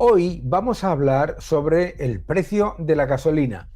Hoy vamos a hablar sobre el precio de la gasolina.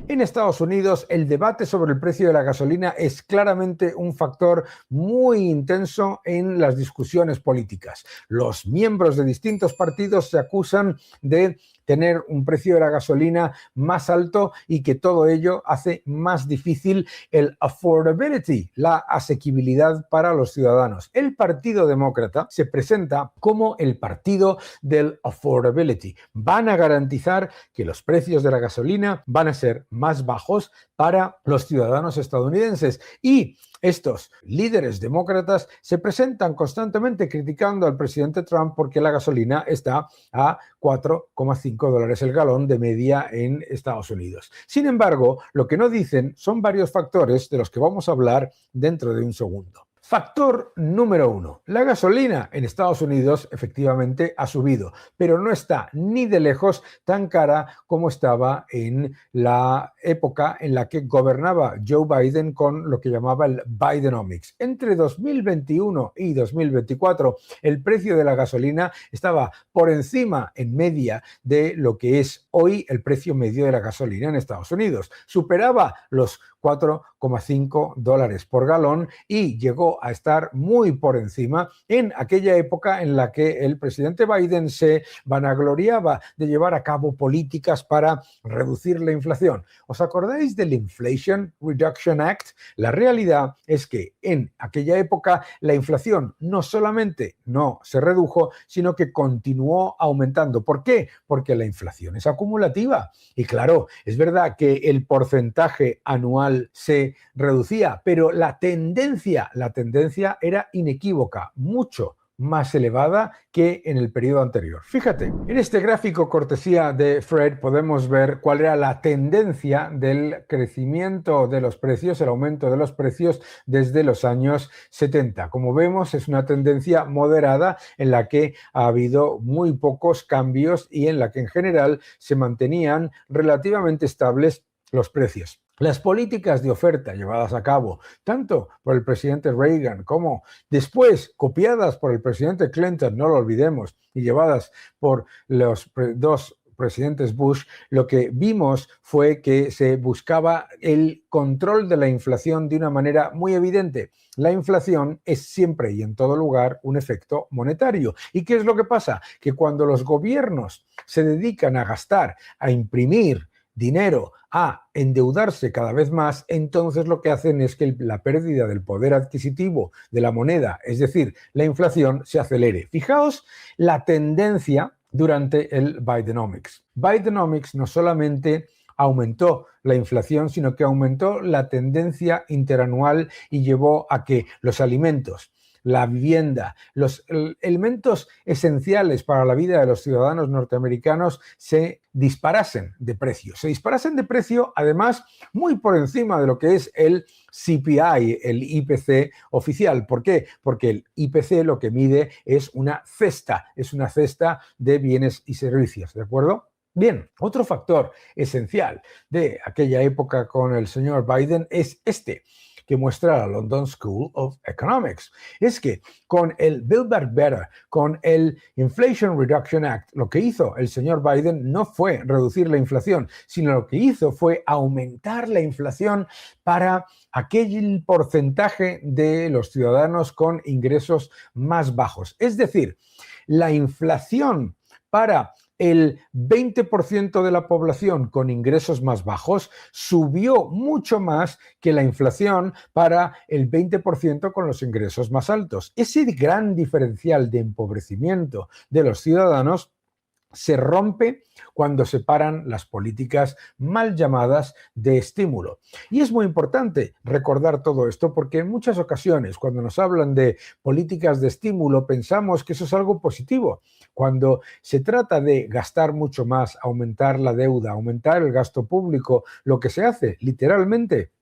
En Estados Unidos, el debate sobre el precio de la gasolina es claramente un factor muy intenso en las discusiones políticas. Los miembros de distintos partidos se acusan de tener un precio de la gasolina más alto y que todo ello hace más difícil el affordability, la asequibilidad para los ciudadanos. El Partido Demócrata se presenta como el partido del affordability. Van a garantizar que los precios de la gasolina van a ser más bajos para los ciudadanos estadounidenses y estos líderes demócratas se presentan constantemente criticando al presidente Trump porque la gasolina está a $4,5 el galón de media en Estados Unidos. Sin embargo, lo que no dicen son varios factores de los que vamos a hablar dentro de un segundo. Factor número 1. La gasolina en Estados Unidos efectivamente ha subido, pero no está ni de lejos tan cara como estaba en la época en la que gobernaba Joe Biden con lo que llamaba el Bidenomics. Entre 2021 y 2024, el precio de la gasolina estaba por encima en media de lo que es hoy el precio medio de la gasolina en Estados Unidos. Superaba los $4,5 por galón y llegó a estar muy por encima en aquella época en la que el presidente Biden se vanagloriaba de llevar a cabo políticas para reducir la inflación. ¿Os acordáis del Inflation Reduction Act? La realidad es que en aquella época la inflación no solamente no se redujo, sino que continuó aumentando. ¿Por qué? Porque la inflación es acumulativa. Y claro, es verdad que el porcentaje anual se reducía, pero la tendencia era inequívoca, mucho más elevada que en el periodo anterior. Fíjate, en este gráfico cortesía de Fred podemos ver cuál era la tendencia del crecimiento de los precios, el aumento de los precios desde los años 70. Como vemos, es una tendencia moderada en la que ha habido muy pocos cambios y en la que en general se mantenían relativamente estables los precios. Las políticas de oferta llevadas a cabo tanto por el presidente Reagan como después copiadas por el presidente Clinton, no lo olvidemos, y llevadas por los dos presidentes Bush, lo que vimos fue que se buscaba el control de la inflación de una manera muy evidente. La inflación es siempre y en todo lugar un efecto monetario. ¿Y qué es lo que pasa? Que cuando los gobiernos se dedican a gastar, a imprimir dinero, a endeudarse cada vez más, entonces lo que hacen es que la pérdida del poder adquisitivo de la moneda, es decir, la inflación, se acelere. Fijaos la tendencia durante el Bidenomics. Bidenomics no solamente aumentó la inflación, sino que aumentó la tendencia interanual y llevó a que los alimentos, la vivienda, los elementos esenciales para la vida de los ciudadanos norteamericanos se disparasen de precio. Se disparasen de precio, además, muy por encima de lo que es el CPI, el IPC oficial. ¿Por qué? Porque el IPC lo que mide es una cesta de bienes y servicios, ¿de acuerdo? Bien, otro factor esencial de aquella época con el señor Biden es este, que muestra la London School of Economics. Es que con el Build Back Better, con el Inflation Reduction Act, lo que hizo el señor Biden no fue reducir la inflación, sino lo que hizo fue aumentar la inflación para aquel porcentaje de los ciudadanos con ingresos más bajos. Es decir, la inflación para el 20% de la población con ingresos más bajos subió mucho más que la inflación para el 20% con los ingresos más altos. Ese gran diferencial de empobrecimiento de los ciudadanos se rompe cuando se paran las políticas mal llamadas de estímulo. Y es muy importante recordar todo esto porque en muchas ocasiones cuando nos hablan de políticas de estímulo pensamos que eso es algo positivo. Cuando se trata de gastar mucho más, aumentar la deuda, aumentar el gasto público, lo que se hace literalmente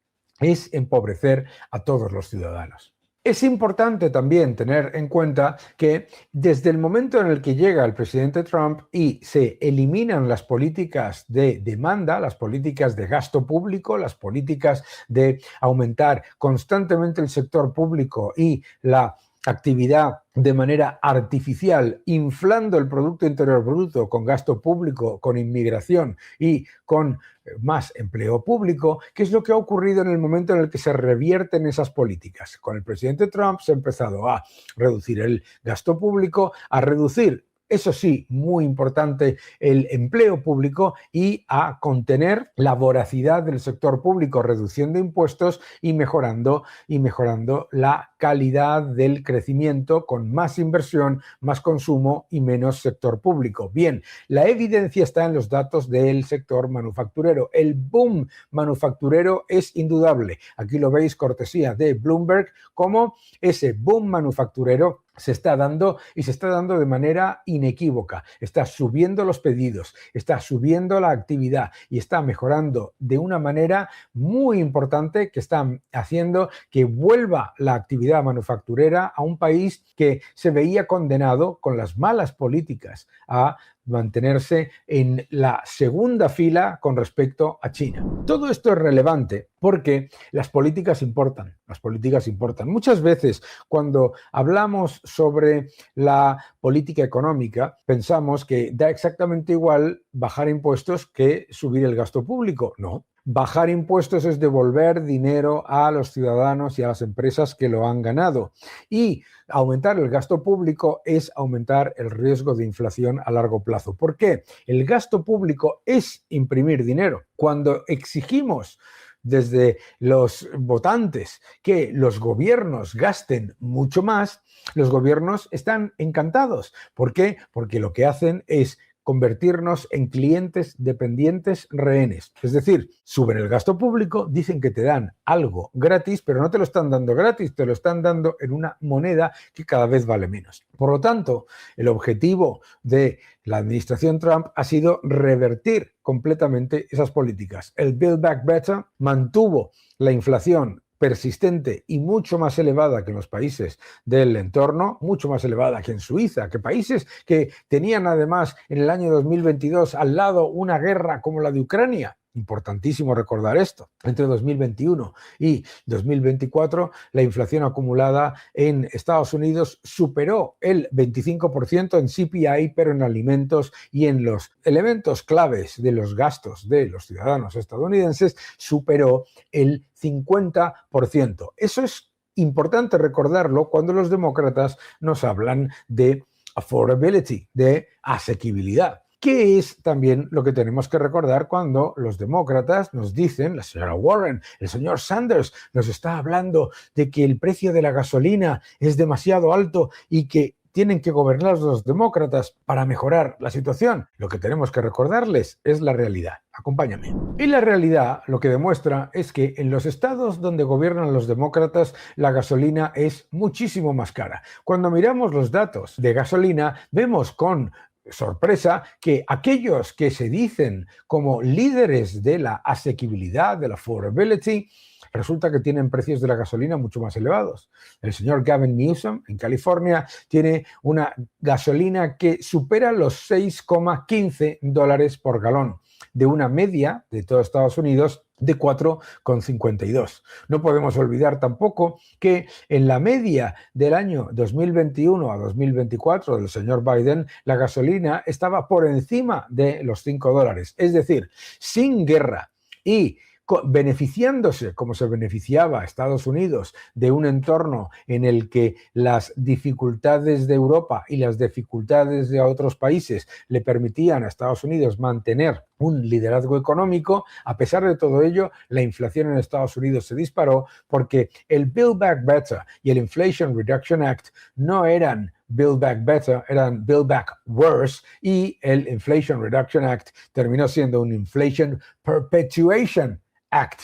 es empobrecer a todos los ciudadanos. Es importante también tener en cuenta que desde el momento en el que llega el presidente Trump y se eliminan las políticas de demanda, las políticas de gasto público, las políticas de aumentar constantemente el sector público y la actividad de manera artificial, inflando el Producto Interior Bruto con gasto público, con inmigración y con más empleo público, ¿qué es lo que ha ocurrido en el momento en el que se revierten esas políticas? Con el presidente Trump se ha empezado a reducir el gasto público, a reducir, eso sí, muy importante, el empleo público y a contener la voracidad del sector público, reduciendo impuestos y mejorando la calidad del crecimiento con más inversión, más consumo y menos sector público. Bien, la evidencia está en los datos del sector manufacturero. El boom manufacturero es indudable. Aquí lo veis, cortesía de Bloomberg, cómo ese boom manufacturero se está dando y se está dando de manera inequívoca. Está subiendo los pedidos, está subiendo la actividad y está mejorando de una manera muy importante, que está haciendo que vuelva la actividad manufacturera a un país que se veía condenado con las malas políticas a mantenerse en la segunda fila con respecto a China. Todo esto es relevante porque las políticas importan, las políticas importan. Muchas veces cuando hablamos sobre la política económica pensamos que da exactamente igual bajar impuestos que subir el gasto público. No. Bajar impuestos es devolver dinero a los ciudadanos y a las empresas que lo han ganado. Y aumentar el gasto público es aumentar el riesgo de inflación a largo plazo. ¿Por qué? El gasto público es imprimir dinero. Cuando exigimos desde los votantes que los gobiernos gasten mucho más, los gobiernos están encantados. ¿Por qué? Porque lo que hacen es convertirnos en clientes dependientes rehenes. Es decir, suben el gasto público, dicen que te dan algo gratis, pero no te lo están dando gratis, te lo están dando en una moneda que cada vez vale menos. Por lo tanto, el objetivo de la administración Trump ha sido revertir completamente esas políticas. El Build Back Better mantuvo la inflación persistente y mucho más elevada que en los países del entorno, mucho más elevada que en Suiza, que países que tenían además en el año 2022 al lado una guerra como la de Ucrania. Importantísimo recordar esto. Entre 2021 y 2024, la inflación acumulada en Estados Unidos superó el 25% en CPI, pero en alimentos y en los elementos claves de los gastos de los ciudadanos estadounidenses superó el 50%. Eso es importante recordarlo cuando los demócratas nos hablan de affordability, de asequibilidad. ¿Qué es también lo que tenemos que recordar cuando los demócratas nos dicen, la señora Warren, el señor Sanders nos está hablando de que el precio de la gasolina es demasiado alto y que tienen que gobernar los demócratas para mejorar la situación? Lo que tenemos que recordarles es la realidad. Acompáñame. Y la realidad lo que demuestra es que en los estados donde gobiernan los demócratas, la gasolina es muchísimo más cara. Cuando miramos los datos de gasolina, vemos con sorpresa que aquellos que se dicen como líderes de la asequibilidad, de la affordability, resulta que tienen precios de la gasolina mucho más elevados. El señor Gavin Newsom en California tiene una gasolina que supera los $6,15 por galón, de una media de todo Estados Unidos de 4,52. No podemos olvidar tampoco que en la media del año 2021 a 2024 del señor Biden, la gasolina estaba por encima de los $5. Es decir, sin guerra y beneficiándose, como se beneficiaba Estados Unidos, de un entorno en el que las dificultades de Europa y las dificultades de otros países le permitían a Estados Unidos mantener un liderazgo económico. A pesar de todo ello, la inflación en Estados Unidos se disparó porque el Build Back Better y el Inflation Reduction Act no eran Build Back Better, eran Build Back Worse, y el Inflation Reduction Act terminó siendo un Inflation Perpetuation Act.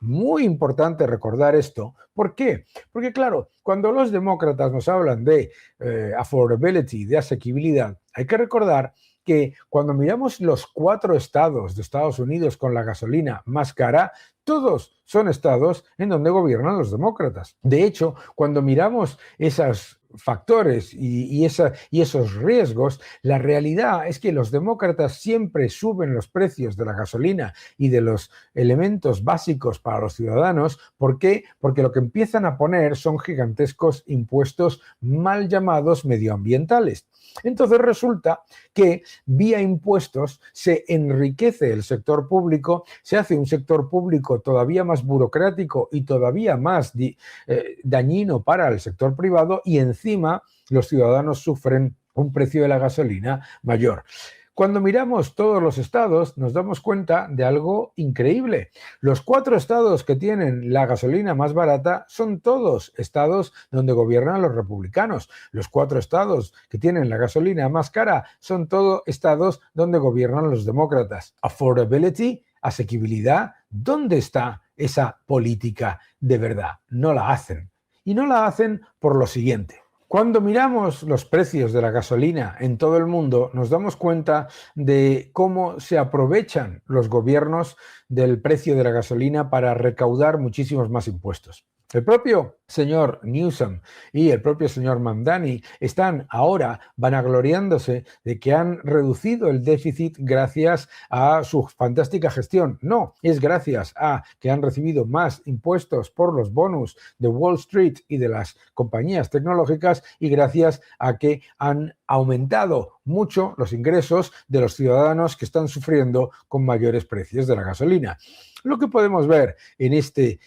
Muy importante recordar esto. ¿Por qué? Porque claro, cuando los demócratas nos hablan de affordability, de asequibilidad, hay que recordar que cuando miramos los 4 estados de Estados Unidos con la gasolina más cara, todos son estados en donde gobiernan los demócratas. De hecho, cuando miramos esos factores y esos riesgos, la realidad es que los demócratas siempre suben los precios de la gasolina y de los elementos básicos para los ciudadanos. ¿Por qué? Porque lo que empiezan a poner son gigantescos impuestos mal llamados medioambientales. Entonces resulta que vía impuestos se enriquece el sector público, se hace un sector público todavía más burocrático y todavía más dañino para el sector privado, y encima los ciudadanos sufren un precio de la gasolina mayor. Cuando miramos todos los estados nos damos cuenta de algo increíble. Los 4 estados que tienen la gasolina más barata son todos estados donde gobiernan los republicanos. Los 4 estados que tienen la gasolina más cara son todos estados donde gobiernan los demócratas. Affordability, asequibilidad, ¿dónde está esa política de verdad? No la hacen. Y no la hacen por lo siguiente. Cuando miramos los precios de la gasolina en todo el mundo, nos damos cuenta de cómo se aprovechan los gobiernos del precio de la gasolina para recaudar muchísimos más impuestos. El propio señor Newsom y el propio señor Mamdani están ahora vanagloriándose de que han reducido el déficit gracias a su fantástica gestión. No, es gracias a que han recibido más impuestos por los bonus de Wall Street y de las compañías tecnológicas, y gracias a que han aumentado mucho los ingresos de los ciudadanos que están sufriendo con mayores precios de la gasolina. Lo que podemos ver en este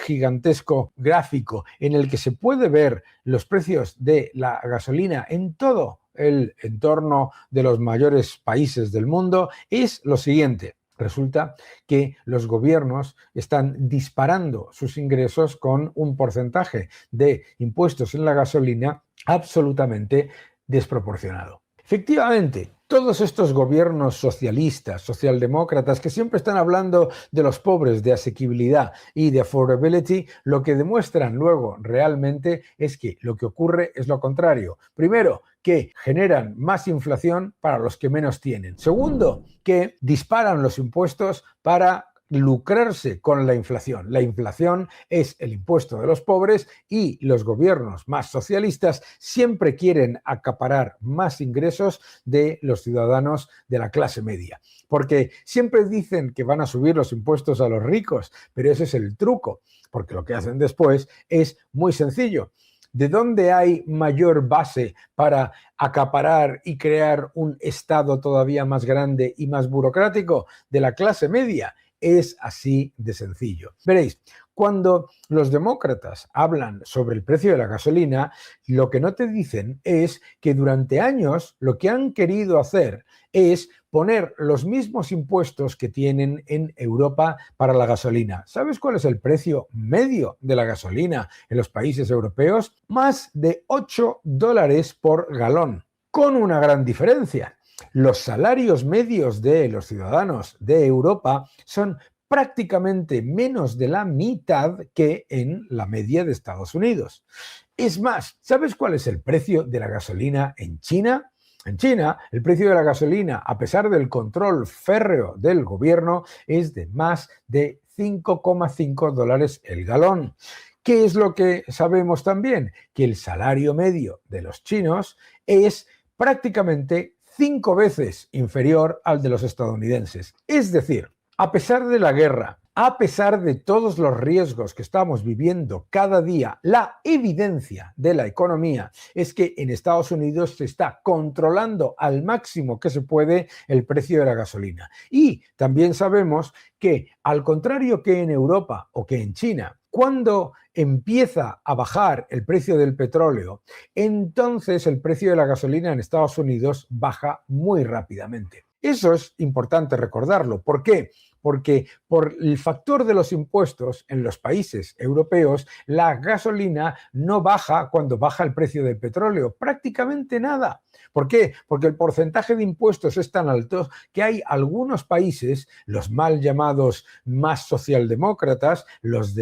gigantesco gráfico en el que se puede ver los precios de la gasolina en todo el entorno de los mayores países del mundo es lo siguiente. Resulta que los gobiernos están disparando sus ingresos con un porcentaje de impuestos en la gasolina absolutamente desproporcionado. Efectivamente, todos estos gobiernos socialistas, socialdemócratas, que siempre están hablando de los pobres, de asequibilidad y de affordability, lo que demuestran luego realmente es que lo que ocurre es lo contrario. Primero, que generan más inflación para los que menos tienen. Segundo, que disparan los impuestos para lucrarse con la inflación. La inflación es el impuesto de los pobres, y los gobiernos más socialistas siempre quieren acaparar más ingresos de los ciudadanos de la clase media. Porque siempre dicen que van a subir los impuestos a los ricos, pero ese es el truco, porque lo que hacen después es muy sencillo. ¿De dónde hay mayor base para acaparar y crear un Estado todavía más grande y más burocrático? De la clase media. Es así de sencillo. Veréis, cuando los demócratas hablan sobre el precio de la gasolina, lo que no te dicen es que durante años lo que han querido hacer es poner los mismos impuestos que tienen en Europa para la gasolina. ¿Sabes cuál es el precio medio de la gasolina en los países europeos? Más de $8 por galón, con una gran diferencia. Los salarios medios de los ciudadanos de Europa son prácticamente menos de la mitad que en la media de Estados Unidos. Es más, ¿sabes cuál es el precio de la gasolina en China? En China, el precio de la gasolina, a pesar del control férreo del gobierno, es de más de $5,5 el galón. ¿Qué es lo que sabemos también? Que el salario medio de los chinos es prácticamente 5 veces inferior al de los estadounidenses. Es decir, a pesar de la guerra, a pesar de todos los riesgos que estamos viviendo cada día, la evidencia de la economía es que en Estados Unidos se está controlando al máximo que se puede el precio de la gasolina. Y también sabemos que, al contrario que en Europa o que en China, cuando empieza a bajar el precio del petróleo, entonces el precio de la gasolina en Estados Unidos baja muy rápidamente. Eso es importante recordarlo. ¿Por qué? porque por el factor de los impuestos en los países europeos, la gasolina no baja cuando baja el precio del petróleo, prácticamente nada. ¿Por qué? Porque el porcentaje de impuestos es tan alto que hay algunos países, los mal llamados más socialdemócratas, los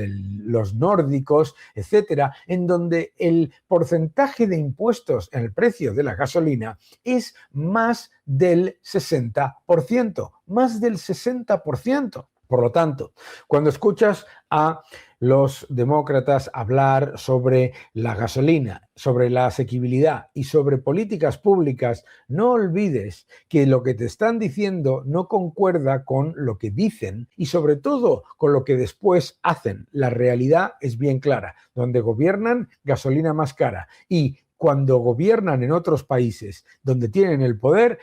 nórdicos, etcétera, en donde el porcentaje de impuestos en el precio de la gasolina es más del 60%, más del 60%. Por lo tanto, cuando escuchas a los demócratas hablar sobre la gasolina, sobre la asequibilidad y sobre políticas públicas, no olvides que lo que te están diciendo no concuerda con lo que dicen y sobre todo con lo que después hacen. La realidad es bien clara. Donde gobiernan, gasolina más cara. Y cuando gobiernan en otros países donde tienen el poder,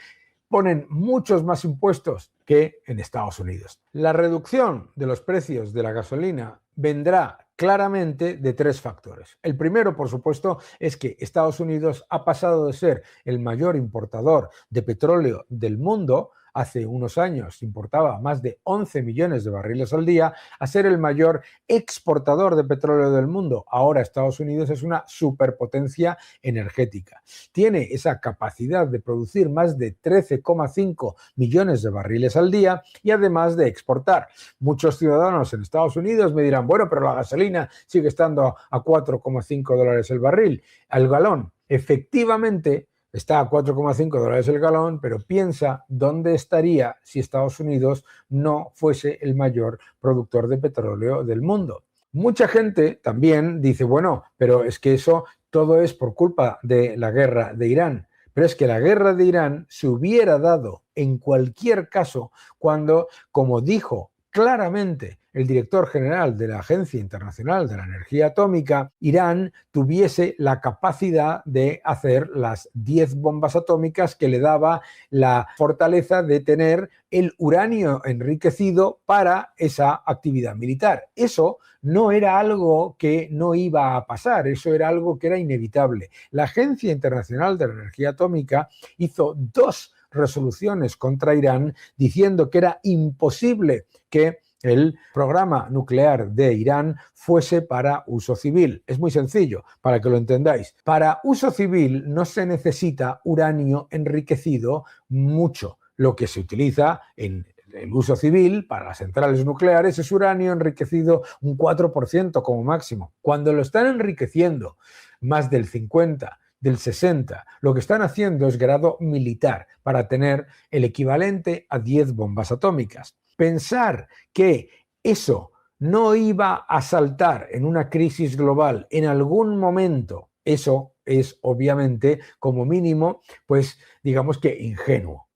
ponen muchos más impuestos que en Estados Unidos. La reducción de los precios de la gasolina vendrá claramente de tres factores. El primero, por supuesto, es que Estados Unidos ha pasado de ser el mayor importador de petróleo del mundo. Hace unos años importaba más de 11 millones de barriles al día, a ser el mayor exportador de petróleo del mundo. Ahora Estados Unidos es una superpotencia energética. Tiene esa capacidad de producir más de 13,5 millones de barriles al día y además de exportar. Muchos ciudadanos en Estados Unidos me dirán, bueno, pero la gasolina sigue estando a 4,5 dólares el barril, al galón. Efectivamente, está a 4,5 dólares el galón, pero piensa dónde estaría si Estados Unidos no fuese el mayor productor de petróleo del mundo. Mucha gente también dice, bueno, pero es que eso todo es por culpa de la guerra de Irán. Pero es que la guerra de Irán se hubiera dado en cualquier caso cuando, como dijo claramente el director general de la Agencia Internacional de la Energía Atómica, Irán tuviese la capacidad de hacer las 10 bombas atómicas que le daba la fortaleza de tener el uranio enriquecido para esa actividad militar. Eso no era algo que no iba a pasar, eso era algo que era inevitable. La Agencia Internacional de la Energía Atómica hizo 2 resoluciones contra Irán diciendo que era imposible que el programa nuclear de Irán fuese para uso civil. Es muy sencillo, para que lo entendáis. Para uso civil no se necesita uranio enriquecido mucho. Lo que se utiliza en el uso civil para las centrales nucleares es uranio enriquecido un 4% como máximo. Cuando lo están enriqueciendo más del 50%, del 60%, lo que están haciendo es grado militar para tener el equivalente a 10 bombas atómicas. Pensar que eso no iba a saltar en una crisis global en algún momento, eso es obviamente como mínimo, pues digamos que ingenuo.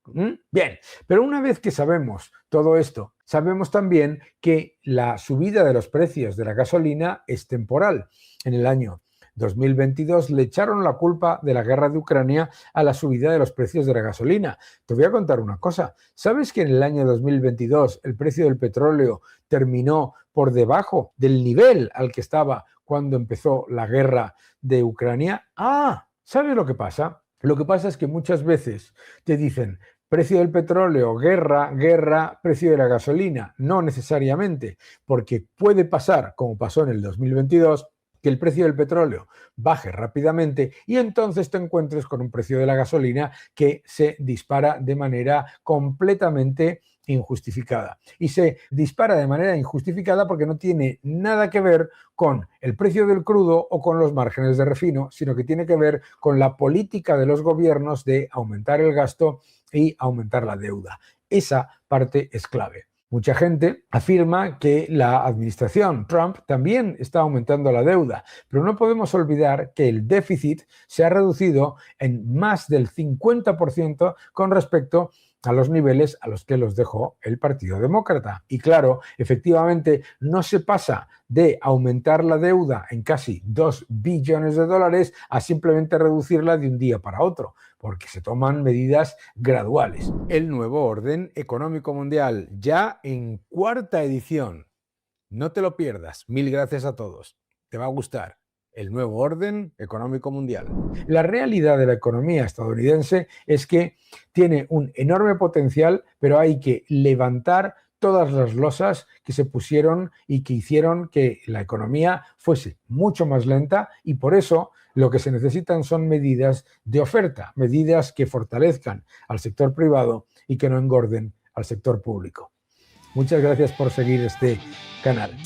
Bien, pero una vez que sabemos todo esto, sabemos también que la subida de los precios de la gasolina es temporal. En el año 2022 le echaron la culpa de la guerra de Ucrania a la subida de los precios de la gasolina. Te voy a contar una cosa. ¿Sabes que en el año 2022 el precio del petróleo terminó por debajo del nivel al que estaba cuando empezó la guerra de Ucrania? ¿Sabes lo que pasa? Lo que pasa es que muchas veces te dicen precio del petróleo, guerra, guerra, precio de la gasolina. No necesariamente, porque puede pasar, como pasó en el 2022, que el precio del petróleo baje rápidamente y entonces te encuentres con un precio de la gasolina que se dispara de manera completamente injustificada. Y se dispara de manera injustificada porque no tiene nada que ver con el precio del crudo o con los márgenes de refino, sino que tiene que ver con la política de los gobiernos de aumentar el gasto y aumentar la deuda. Esa parte es clave. Mucha gente afirma que la administración Trump también está aumentando la deuda, pero no podemos olvidar que el déficit se ha reducido en más del 50% con respecto a los niveles a los que los dejó el Partido Demócrata. Y claro, efectivamente, no se pasa de aumentar la deuda en casi 2 billones de dólares a simplemente reducirla de un día para otro, porque se toman medidas graduales. El nuevo orden económico mundial, ya en 4ª edición. No te lo pierdas. Mil gracias a todos. Te va a gustar. El nuevo orden económico mundial. La realidad de la economía estadounidense es que tiene un enorme potencial, pero hay que levantar todas las losas que se pusieron y que hicieron que la economía fuese mucho más lenta, y por eso lo que se necesitan son medidas de oferta, medidas que fortalezcan al sector privado y que no engorden al sector público. Muchas gracias por seguir este canal.